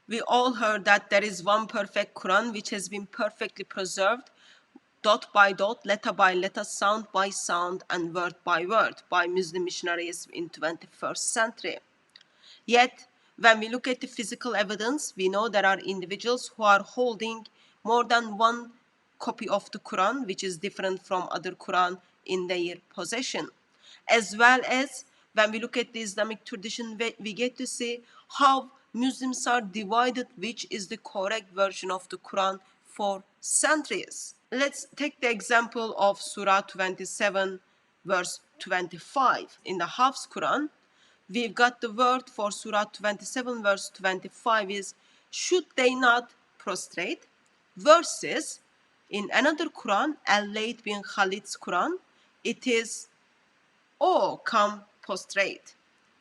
We all heard that there is one perfect Quran which has been perfectly preserved, dot by dot, letter by letter, sound by sound, and word by word by Muslim missionaries in 21st century. Yet, when we look at the physical evidence, we know there are individuals who are holding more than one copy of the Quran, which is different from other Quran, in their possession. As well as when we look at the Islamic tradition, we get to see how Muslims are divided, which is the correct version of the Quran for centuries. Let's take the example of Surah 27, verse 25. In the Hafs Quran, we've got the word for Surah 27, verse 25 is, should they not prostrate? Versus, in another Quran, Al-Layth bin Khalid's Quran, it is, oh, come prostrate.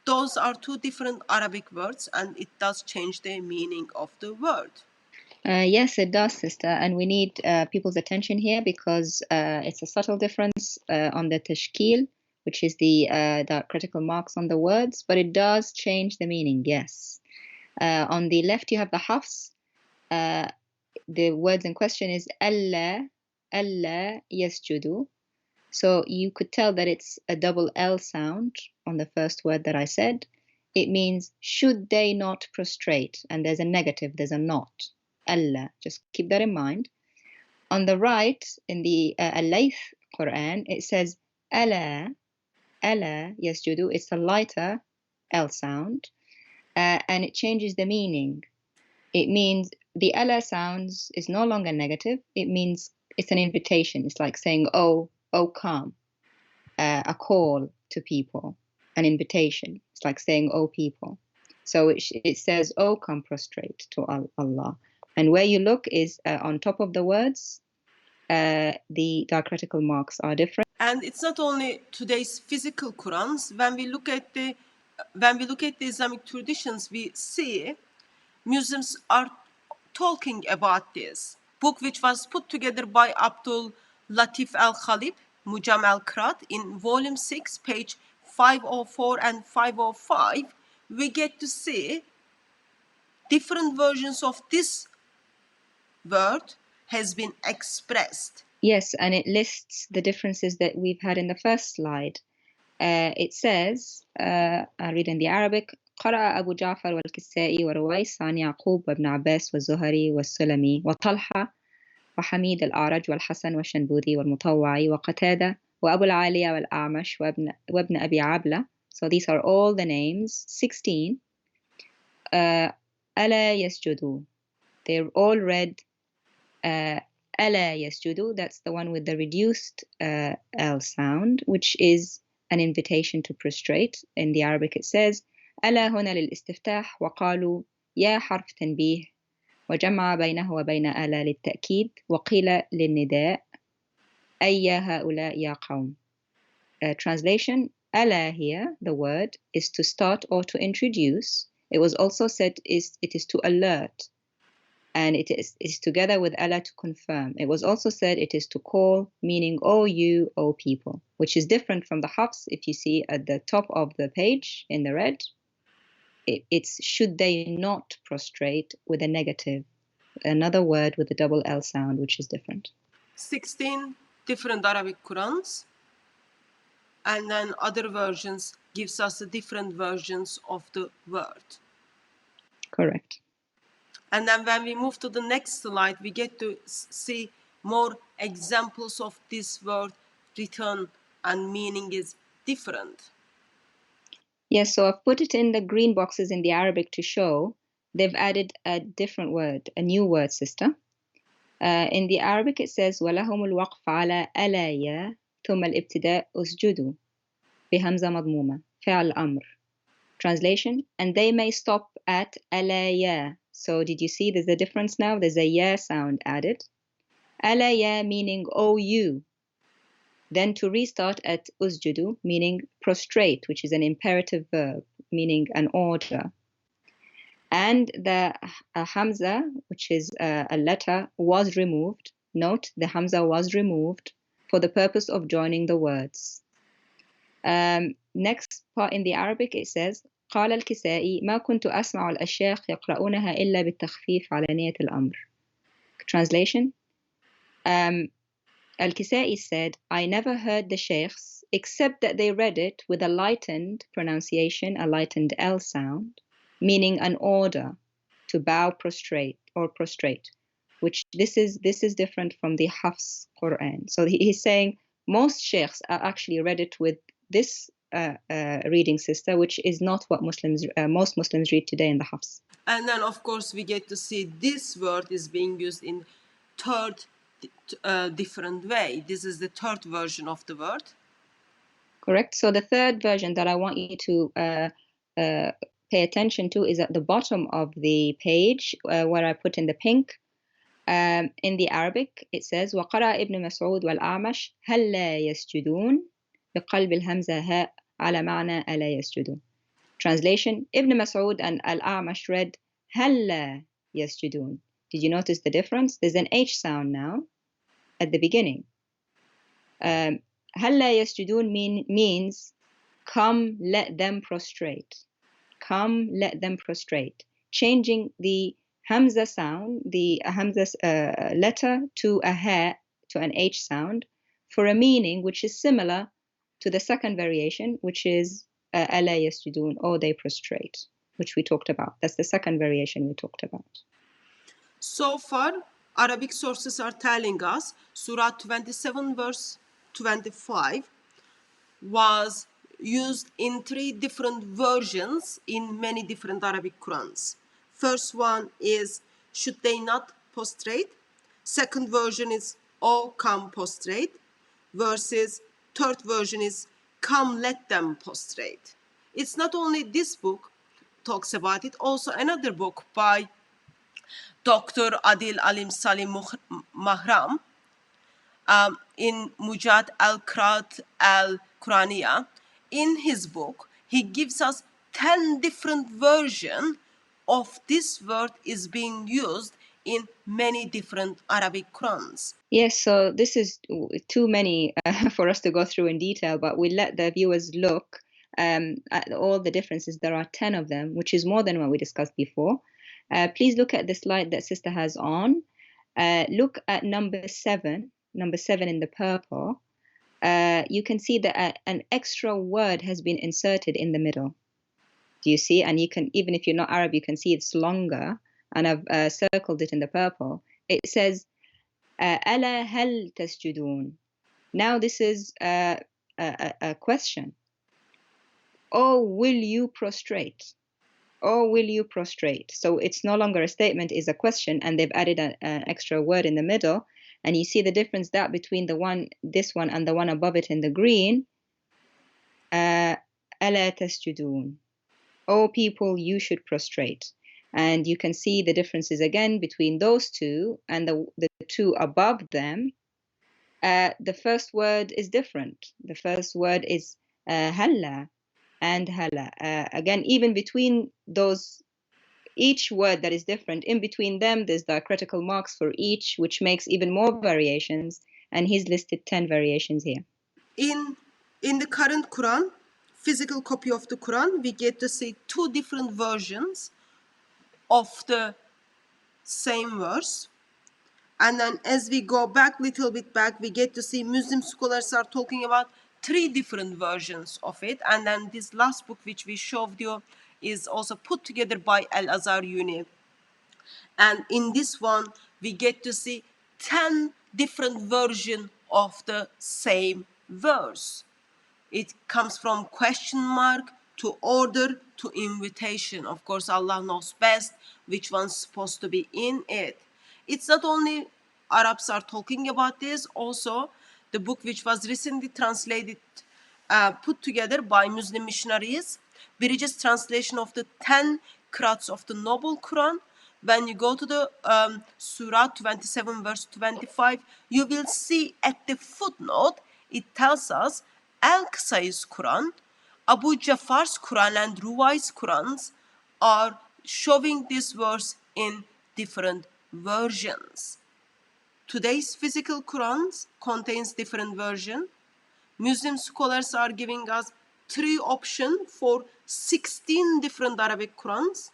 Those are two different Arabic words, and it does change the meaning of the word. Yes, it does, sister. And we need people's attention here because it's a subtle difference on the tashkil, which is the critical marks on the words, but it does change the meaning, yes. On the left, you have the hafs. The words in question is alla yasjudu. So you could tell that it's a double L sound on the first word that I said. It means, should they not prostrate? And there's a negative, there's a not. Allah, just keep that in mind. On the right, in the Al-Layth Quran, it says Allah yasjudu. It's a lighter L sound, and it changes the meaning. It means the Allah sounds is no longer negative. It means it's an invitation. It's like saying, oh come, a call to people, an invitation. It's like saying, oh people. So it says, oh, come prostrate to Allah. And where you look is on top of the words, the diacritical marks are different. And it's not only today's physical Qurans. When we look at the Islamic traditions, we see Muslims are talking about this book, which was put together by Abdul Latif al-Khalib, Mujam al-Qiraat, in volume 6, page 504 and 505. We get to see different versions of this word has been expressed. Yes, and it lists the differences that we've had in the first slide. It says, I read in the Arabic, قرأ أبو جعفر والكسائي ورويس عن يعقوب وابن عباس والزهري والسلمي وطلحة وحميد الأعرج والحسن والشنبوذي والمطوعي وقتادة وأبو العالية والأعمش وابن أبي عبلة. So these are all the names, 16. ألا يسجدوا. They're all read ألا يسجدوا. That's the one with the reduced L sound, which is an invitation to prostrate. In the Arabic it says ألا هنا للاستفتاح وقالوا يا حرف تنبيه وجمع بينه وبين ألا للتأكيد وقيل للنداء أي يا هؤلاء يا قوم. Translation, ألا here, the word, is to start or to introduce. It was also said it is to alert, and it is together with Allah to confirm. It was also said it is to call, meaning, oh you, oh people, which is different from the hafs. If you see at the top of the page in the red, it's should they not prostrate with a negative, another word with a double L sound, which is different. 16 different Arabic Qurans, and then other versions gives us the different versions of the word. Correct. And then when we move to the next slide, we get to see more examples of this word written and meaning is different. Yes, so I've put it in the green boxes in the Arabic to show they've added a different word, a new word, sister. In the Arabic it says وَلَهُمُ الْوَقْفَ عَلَى أَلَيَا ثُمَّ الْإِبْتِدَاءُ أُسْجُدُوا بِهَمْزَة مضمومة فعل أمر. Translation, and they may stop at أَلَيَا. So did you see there's a difference now? There's a ya sound added. أَلَيَا meaning oh you. Then to restart at usjudu, meaning prostrate, which is an imperative verb, meaning an order. And the hamza, which is a letter, was removed. Note, the hamza was removed for the purpose of joining the words. Next part in the Arabic, it says, قال الكسائي ما كنت أسمع الأشياخ يقرؤونها إلا بالتخفيف على نية الأمر. Translation. Al-Kisai said, I never heard the sheikhs except that they read it with a lightened pronunciation, a lightened L sound, meaning an order to bow, prostrate, or prostrate, which this is different from the Hafs Quran. So he's saying most sheikhs are actually read it with this reading system, which is not what most Muslims read today in the Hafs. And then, of course, we get to see this word is being used in third different way. This is the third version of the word. Correct. So the third version that I want you to pay attention to is at the bottom of the page where I put in the pink. In the Arabic, it says وقرأ ابن مسعود والأعمش هل لا يسجدون بقلب الهمزة هاء على معنى ألا يسجدون. Translation: Ibn Mas'ud and Al-A'mash read هل لا يسجدون. Did you notice the difference? There's an H sound now at the beginning. هل لا يسجدون means come, let them prostrate. Come, let them prostrate. Changing the Hamza sound, the Hamza letter to a ha, to an H sound, for a meaning which is similar to the second variation, which is ألا يسجدون, or they prostrate, which we talked about. That's the second variation we talked about. So far, Arabic sources are telling us Surah 27 verse 25 was used in 3 different versions in many different Arabic Qurans. First one is, should they not prostrate? Second version is, oh, come prostrate. Versus third version is, come, let them prostrate. It's not only this book talks about it, also another book by Dr. Adil Alim Salim Mahram in Mujad al-Qiraat al-Quraniya. In his book, he gives us 10 different versions of this word is being used in many different Arabic Qurans. Yes, so this is too many for us to go through in detail, but we let the viewers look at all the differences. There are 10 of them, which is more than what we discussed before. Please look at the slide that Sister has on. Look at number 7 in the purple. You can see that an extra word has been inserted in the middle. Do you see? And you can, even if you're not Arab, you can see it's longer, and I've circled it in the purple. It says, ألا هل تسجدون? Now this is a question. Oh, will you prostrate? Oh, will you prostrate? So it's no longer a statement, it's a question, and they've added an extra word in the middle. And you see the difference that between this one and the one above it in the green. ألا تسجدون? Oh, people, you should prostrate. And you can see the differences again between those two and the two above them. The first word is different. The first word is halla and hala. Again, even between those, each word that is different, in between them, there's diacritical marks for each, which makes even more variations. And he's listed 10 variations here. In the current Quran, physical copy of the Quran, we get to see 2 different versions of the same verse. And then as we go back, little bit back, we get to see Muslim scholars are talking about 3 different versions of it. And then this last book which we showed you is also put together by Al-Azhar Uni. And in this one, we get to see 10 different versions of the same verse. It comes from question mark to order to invitation. Of course, Allah knows best which one's supposed to be in it. It's not only Arabs are talking about this, also the book which was recently translated, put together by Muslim missionaries, Bridges translation of the 10 qirats of the Noble Quran. When you go to the Surah 27 verse 25, you will see at the footnote, it tells us Al-Qasai's Quran, Abu Jafar's Quran and Ruwai's Qurans are showing this verse in different versions. Today's physical Qurans contains different version. Muslim scholars are giving us 3 options for 16 different Arabic Qurans,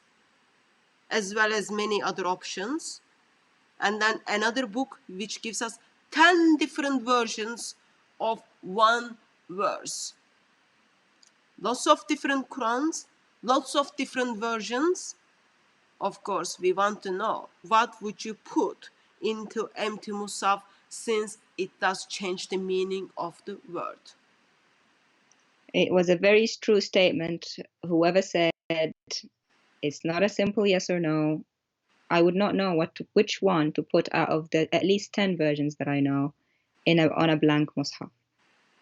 as well as many other options. And then another book which gives us 10 different versions of one verse. Lots of different Qurans, lots of different versions. Of course, we want to know what would you put into empty Musaf, since it does change the meaning of the word. It was a very true statement. Whoever said it's not a simple yes or no, I would not know which one to put out of the at least 10 versions that I know on a blank mushaf.